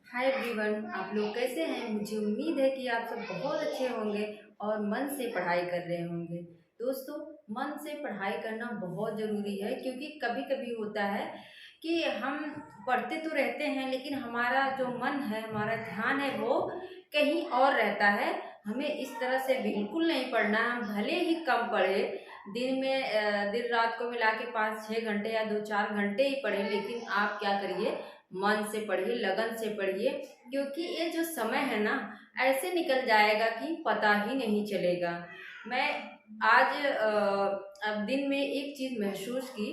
Hi everyone, आप लोग कैसे हैं। मुझे उम्मीद है कि आप सब बहुत अच्छे होंगे और मन से पढ़ाई कर रहे होंगे। दोस्तों, मन से पढ़ाई करना बहुत ज़रूरी है क्योंकि कभी कभी होता है कि हम पढ़ते तो रहते हैं लेकिन हमारा जो मन है, हमारा ध्यान है वो कहीं और रहता है। हमें इस तरह से बिल्कुल नहीं पढ़ना है। हम भले ही कम पढ़े, दिन में दिन रात को मिला के 5-6 घंटे या 2-4 घंटे ही पढ़े, लेकिन आप क्या करिए, मन से पढ़िए, लगन से पढ़िए। क्योंकि ये जो समय है ना, ऐसे निकल जाएगा कि पता ही नहीं चलेगा। मैं आज अब दिन में एक चीज़ महसूस की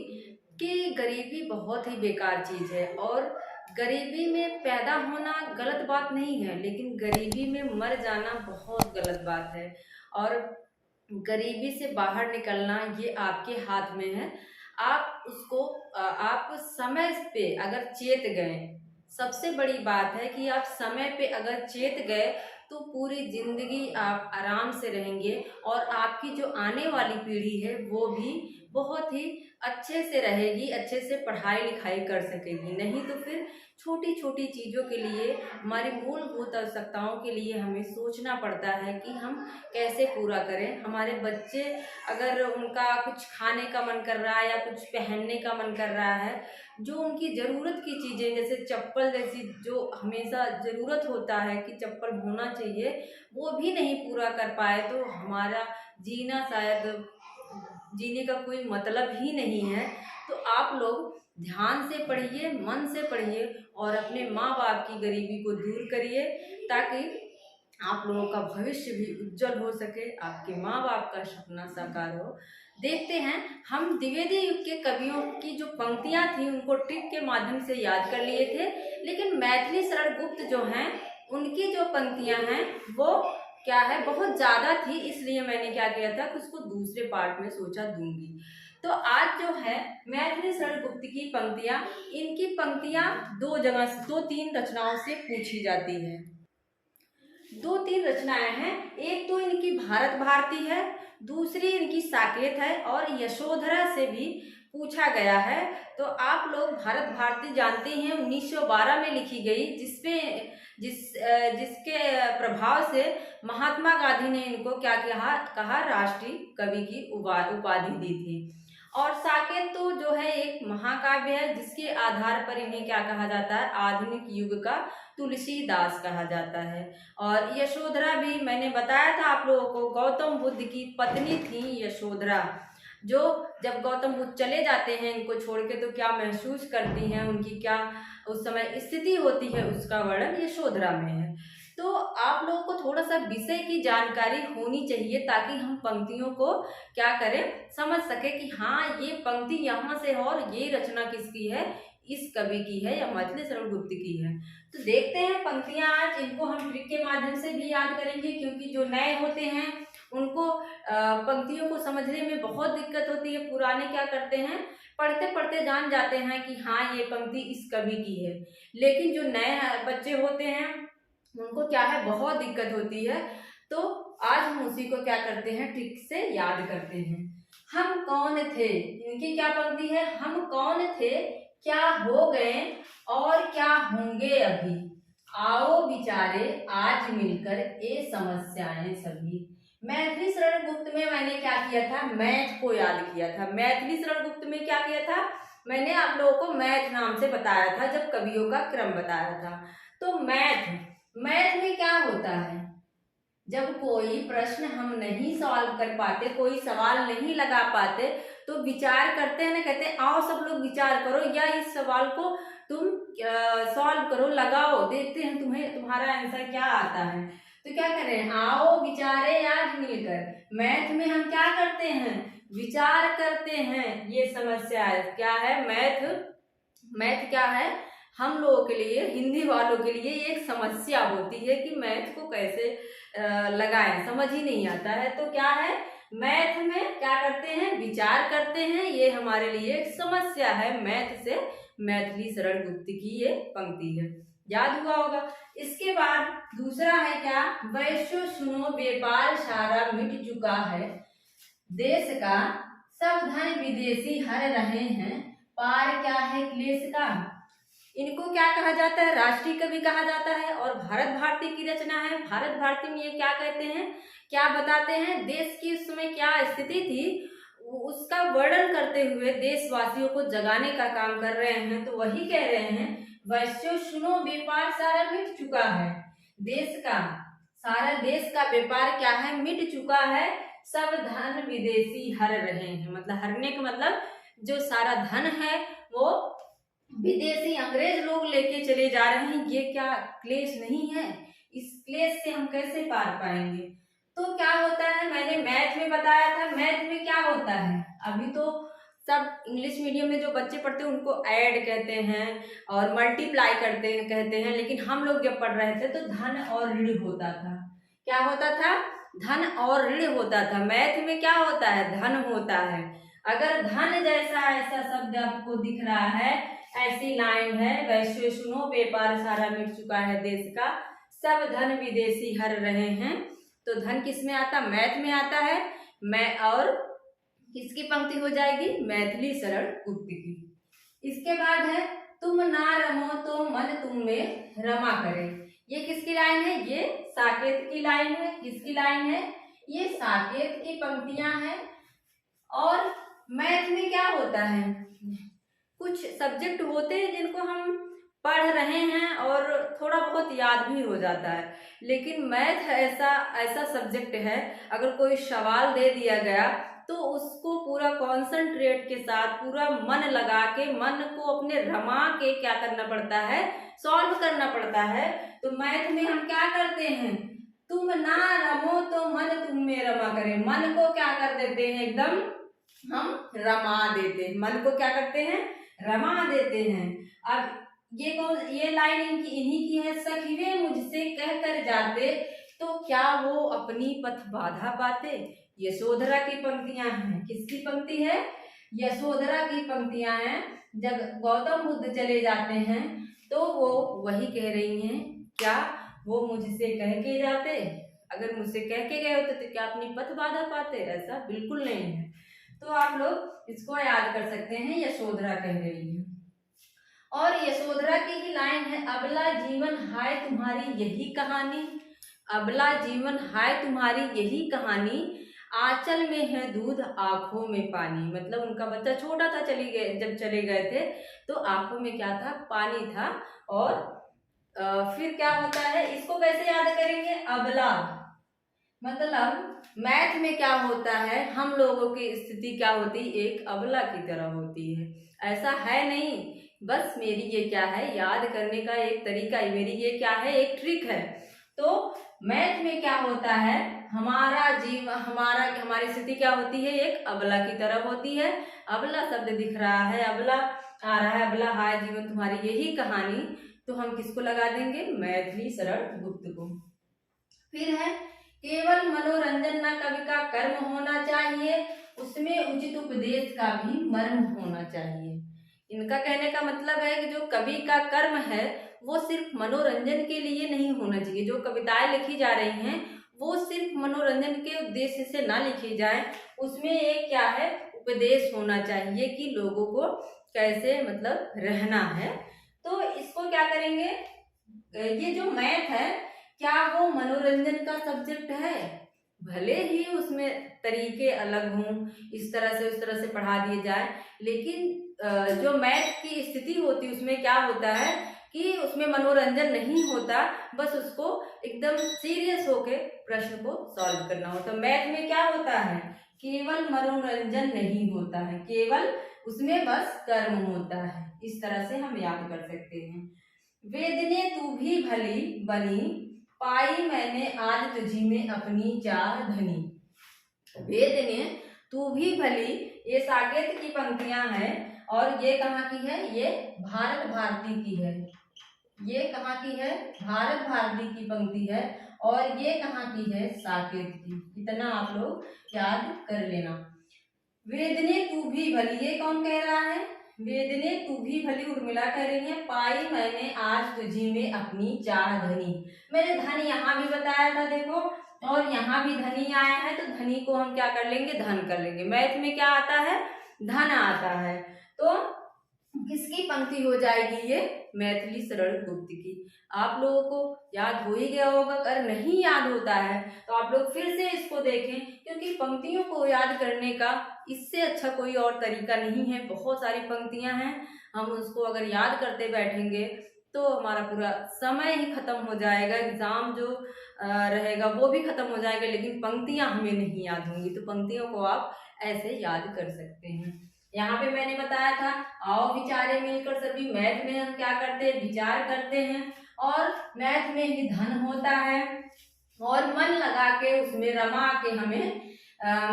कि गरीबी बहुत ही बेकार चीज़ है। और गरीबी में पैदा होना गलत बात नहीं है, लेकिन गरीबी में मर जाना बहुत गलत बात है। और गरीबी से बाहर निकलना ये आपके हाथ में है। आप उसको आप समय पे अगर चेत गए, सबसे बड़ी बात है कि आप समय पे अगर चेत गए तो पूरी जिंदगी आप आराम से रहेंगे और आपकी जो आने वाली पीढ़ी है वो भी बहुत ही अच्छे से रहेगी, अच्छे से पढ़ाई लिखाई कर सकेगी। नहीं तो फिर छोटी छोटी चीज़ों के लिए, हमारी मूलभूत आवश्यकताओं के लिए हमें सोचना पड़ता है कि हम कैसे पूरा करें। हमारे बच्चे, अगर उनका कुछ खाने का मन कर रहा है या कुछ पहनने का मन कर रहा है, जो उनकी ज़रूरत की चीज़ें जैसे चप्पल जैसी जो हमेशा ज़रूरत होता है कि चप्पल होना चाहिए, वो भी नहीं पूरा कर पाए तो हमारा जीना शायद जीने का कोई मतलब ही नहीं है। तो आप लोग ध्यान से पढ़िए, मन से पढ़िए और अपने माँ बाप की गरीबी को दूर करिए, ताकि आप लोगों का भविष्य भी उज्जवल हो सके, आपके माँ बाप का सपना साकार हो। देखते हैं, हम द्विवेदी युग के कवियों की जो पंक्तियां थी उनको ट्रिक के माध्यम से याद कर लिए थे, लेकिन मैथिली शरण गुप्त जो हैं उनकी जो पंक्तियां हैं वो क्या है, बहुत ज़्यादा थी। इसलिए मैंने क्या किया था कि उसको दूसरे पार्ट में सोचा दूंगी। तो आज जो है मैथिली शरण गुप्त की पंक्तियां, इनकी पंक्तियां दो जगह, 2-3 रचनाओं से पूछी जाती है। 2-3 रचनाएं हैं। एक तो इनकी भारत भारती है, दूसरी इनकी साकेत है और यशोधरा से भी पूछा गया है। तो आप लोग भारत भारती जानते हैं, 1912 में लिखी गई, जिसके प्रभाव से महात्मा गांधी ने इनको क्या कहा, राष्ट्रीय कवि की उपाधि दी थी। और साकेत तो जो है एक महाकाव्य है, जिसके आधार पर इन्हें क्या कहा जाता है, आधुनिक युग का तुलसीदास कहा जाता है। और यशोधरा भी मैंने बताया था आप लोगों को, गौतम बुद्ध की पत्नी थी यशोधरा, जो जब गौतम बुद्ध चले जाते हैं इनको छोड़ के तो क्या महसूस करती हैं, उनकी क्या उस समय स्थिति होती है, उसका वर्णन यशोधरा में है। तो आप लोगों को थोड़ा सा विषय की जानकारी होनी चाहिए, ताकि हम पंक्तियों को क्या करें, समझ सके कि हाँ ये पंक्ति यहाँ से है और ये रचना किसकी है, इस कवि की है या मैथिली शरण गुप्त की है। तो देखते हैं पंक्तियां, आज इनको हम ट्रिक के माध्यम से भी याद करेंगे, क्योंकि जो नए होते हैं उनको पंक्तियों को समझने में बहुत दिक्कत होती है। पुराने क्या करते हैं, पढ़ते पढ़ते जान जाते हैं कि हाँ ये पंक्ति इस कवि की है, लेकिन जो नए बच्चे होते हैं उनको क्या है, बहुत दिक्कत होती है। तो आज हम उसी को क्या करते हैं, ट्रिक से याद करते हैं। हम कौन थे, इनकी क्या पंक्ति है, हम कौन थे, क्या हो गए और क्या होंगे अभी, आओ विचारे आज मिलकर ये समस्याएं सभी। मैथिली शरण गुप्त में मैंने क्या किया था, मैथ को याद किया था। मैथिली शरण गुप्त में क्या किया था, मैंने आप लोगों को मैथ नाम से बताया था जब कवियों का क्रम बताया था। तो मैथ मैथ में क्या होता है, जब कोई प्रश्न हम नहीं सॉल्व कर पाते, कोई सवाल नहीं लगा पाते, तो विचार करते हैं ना, कहते हैं आओ सब लोग विचार करो या इस सवाल को तुम सॉल्व करो, लगाओ, देखते हैं तुम्हारा आंसर क्या आता है। तो क्या करें, आओ विचारे आज मिलकर। मैथ में हम क्या करते हैं, विचार करते हैं। ये समस्या है, क्या है, मैथ मैथ क्या है, हम लोगों के लिए, हिंदी वालों के लिए ये एक समस्या होती है कि मैथ को कैसे लगाएं, समझ ही नहीं आता है। तो क्या है, मैथ में क्या करते हैं, विचार करते हैं। ये हमारे लिए एक समस्या है। मैथ से मैथिली शरण गुप्त की ये पंक्ति है, याद हुआ होगा। इसके बाद दूसरा है क्या, वैश्य सुनो व्यापार सारा मिट चुका है, देश का सब धन विदेशी हर रहे हैं, पार क्या है क्लेश का। इनको क्या कहा जाता है, राष्ट्रीय कवि कहा जाता है। और भारत भारती की रचना है। भारत भारती में ये क्या कहते हैं, क्या बताते हैं, देश की उस समय क्या स्थिति थी उसका वर्णन करते हुए देशवासियों को जगाने का काम कर रहे हैं। तो वही कह रहे हैं, वैश्यो सुनो व्यापार सारा मिट चुका है, देश का सारा देश का व्यापार क्या है, मिट चुका है, सब धन विदेशी हर रहे हैं। मतलब हरने का मतलब जो सारा धन है वो विदेशी अंग्रेज लोग लेके चले जा रहे हैं। ये क्या क्लेश नहीं है, इस क्लेश से हम कैसे पार पाएंगे। तो क्या होता है, मैंने मैथ में बताया था, मैथ में क्या होता है, अभी तो सब इंग्लिश मीडियम में जो बच्चे पढ़ते हैं उनको ऐड कहते हैं और मल्टीप्लाई करते हैं कहते हैं, लेकिन हम लोग जब पढ़ रहे थे तो धन और ऋण होता था। क्या होता था, धन और ऋण होता था। मैथ में क्या होता है, धन होता है। अगर धन जैसा ऐसा शब्द आपको दिख रहा है, ऐसी लाइन है, वैश्य सुनो व्यापार सारा मिट चुका है देश का, सब धन विदेशी हर रहे हैं। तो धन किस में आता, मैथ में आता है। मैं और किसकी पंक्ति हो जाएगी, मैथिली सरल उक्त की। इसके बाद है, तुम ना रमो तो मन तुम में रमा करे। ये किसकी लाइन है, ये साकेत की लाइन है। किसकी लाइन है, ये साकेत की पंक्तियां हैं। और मैथ में क्या होता है, कुछ सब्जेक्ट होते हैं जिनको हम पढ़ रहे हैं और थोड़ा बहुत याद भी हो जाता है, लेकिन मैथ ऐसा सब्जेक्ट है, अगर कोई सवाल दे दिया गया तो उसको पूरा कॉन्सेंट्रेट के साथ पूरा मन लगा के, मन को अपने रमा के क्या करना पड़ता है, सॉल्व करना पड़ता है। तो मैथ में हम क्या करते हैं, तुम ना रमो तो मन तुम में रमा करे, मन को क्या कर देते हैं, एकदम हम रमा देते हैं, मन को क्या करते हैं, रमा देते हैं। अब ये लाइन इन्हीं की है, सखीवे मुझसे कह कर जाते तो क्या वो अपनी पथ बाधा पाते। यशोधरा की पंक्तियां हैं। किसकी पंक्ति है, यशोधरा की पंक्तियां हैं। जब गौतम बुद्ध चले जाते हैं तो वो वही कह रही हैं, क्या वो मुझसे कह के जाते, अगर मुझसे कह के गए होते तो क्या अपनी पथ बाधा पाते, ऐसा बिल्कुल नहीं है। तो आप लोग इसको याद कर सकते हैं, यशोधरा कह रही है। और यशोधरा की ही लाइन है, अबला जीवन हाय तुम्हारी यही कहानी, अबला जीवन हाय तुम्हारी यही कहानी, आंचल में है दूध आंखों में पानी। मतलब उनका बच्चा छोटा था, जब चले गए थे तो आंखों में क्या था, पानी था। और फिर क्या होता है, इसको कैसे याद करेंगे, अबला मतलब मैथ में क्या होता है, हम लोगों की स्थिति क्या होती है, एक अबला की तरह होती है। ऐसा है नहीं, बस मेरी ये क्या है, याद करने का एक तरीका है, मेरी ये क्या है, एक ट्रिक है। तो मैथ में क्या होता है, हमारी स्थिति क्या होती है, एक अबला की तरह होती है। अबला शब्द दिख रहा है, अबला आ रहा है, अबला हाय जीवन तुम्हारी यही कहानी, तो हम किसको लगा देंगे, मैथिली सरल गुप्त को। फिर है, केवल मनोरंजन ना कवि का कर्म होना चाहिए, उसमें उचित उपदेश का भी मर्म होना चाहिए। इनका कहने का मतलब है कि जो कवि का कर्म है वो सिर्फ मनोरंजन के लिए नहीं होना चाहिए। जो कविताएं लिखी जा रही हैं वो सिर्फ मनोरंजन के उद्देश्य से ना लिखी जाए, उसमें एक क्या है, उपदेश होना चाहिए कि लोगों को कैसे मतलब रहना है। तो इसको क्या करेंगे, ये जो मैथ है क्या वो मनोरंजन का सब्जेक्ट है, भले ही उसमें तरीके अलग हों, इस तरह से उस तरह से पढ़ा दिए जाए, लेकिन जो मैथ की स्थिति होती है उसमें क्या होता है कि उसमें मनोरंजन नहीं होता, बस उसको एकदम सीरियस होके प्रश्न को सॉल्व करना होता है। मैथ में क्या होता है, केवल मनोरंजन नहीं होता है, केवल उसमें बस कर्म होता है। इस तरह से हम याद कर सकते हैं। वेदने तू भी भली बनी, पाई मैंने आज तुझी में अपनी चार धनी। वेदने तू भी भली, ये साकेत की पंक्तियां हैं। और ये कहाँ की है, ये भारत भारती की है। ये कहाँ की है, भारत भारती की पंक्ति है। और ये कहाँ की है, साकेत की। इतना आप लोग याद कर लेना। वेदने तू भी भली, ये कौन कह रहा है, वेदने तू भी भली उर्मिला कह रही है। पाई मैंने आज तुझी में अपनी चार धनी, मैंने धन यहाँ भी बताया था देखो, और यहाँ भी धनी आया है, तो धनी को हम क्या कर लेंगे, धन कर लेंगे। मैथ में क्या आता है, धन आता है। तो किसकी पंक्ति हो जाएगी ये? मैथिली शरण गुप्त की। आप लोगों को याद हो ही गया होगा, अगर नहीं याद होता है तो आप लोग फिर से इसको देखें, क्योंकि पंक्तियों को याद करने का इससे अच्छा कोई और तरीका नहीं है। बहुत सारी पंक्तियां हैं, हम उसको अगर याद करते बैठेंगे तो हमारा पूरा समय ही खत्म हो जाएगा, एग्जाम जो रहेगा वो भी खत्म हो जाएगा, लेकिन पंक्तियां हमें नहीं याद होंगी। तो पंक्तियों को आप ऐसे याद कर सकते हैं। यहाँ पे मैंने बताया था, आओ विचारे मिलकर सभी। मैथ में हम क्या करते हैं? विचार करते हैं, और मैथ में ही धन होता है, और मन लगा के उसमें रमा के हमें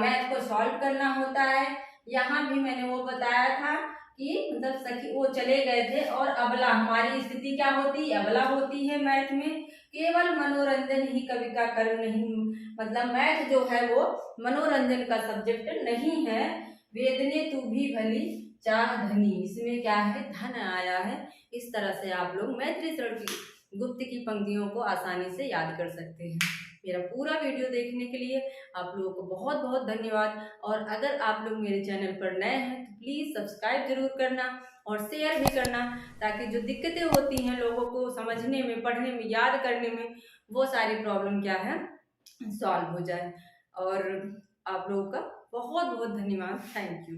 मैथ को सॉल्व करना होता है। यहाँ भी मैंने वो बताया था कि मतलब सखी वो चले गए थे, और अबला, हमारी स्थिति क्या होती है? अबला होती है मैथ में। केवल मनोरंजन ही कवि का कर्म नहीं, मतलब मैथ जो है वो मनोरंजन का सब्जेक्ट नहीं है। वेदने तू भी भली चाह धनी, इसमें क्या है? धन आया है। इस तरह से आप लोग मैथिली शरण गुप्त की पंक्तियों को आसानी से याद कर सकते हैं। मेरा पूरा वीडियो देखने के लिए आप लोगों को बहुत बहुत धन्यवाद। और अगर आप लोग मेरे चैनल पर नए हैं तो प्लीज़ सब्सक्राइब जरूर करना और शेयर भी करना, ताकि जो दिक्कतें होती हैं लोगों को समझने में, पढ़ने में, याद करने में, वो सारी प्रॉब्लम क्या है? सॉल्व हो जाए। और आप लोगों का बहुत बहुत धन्यवाद। Thank you.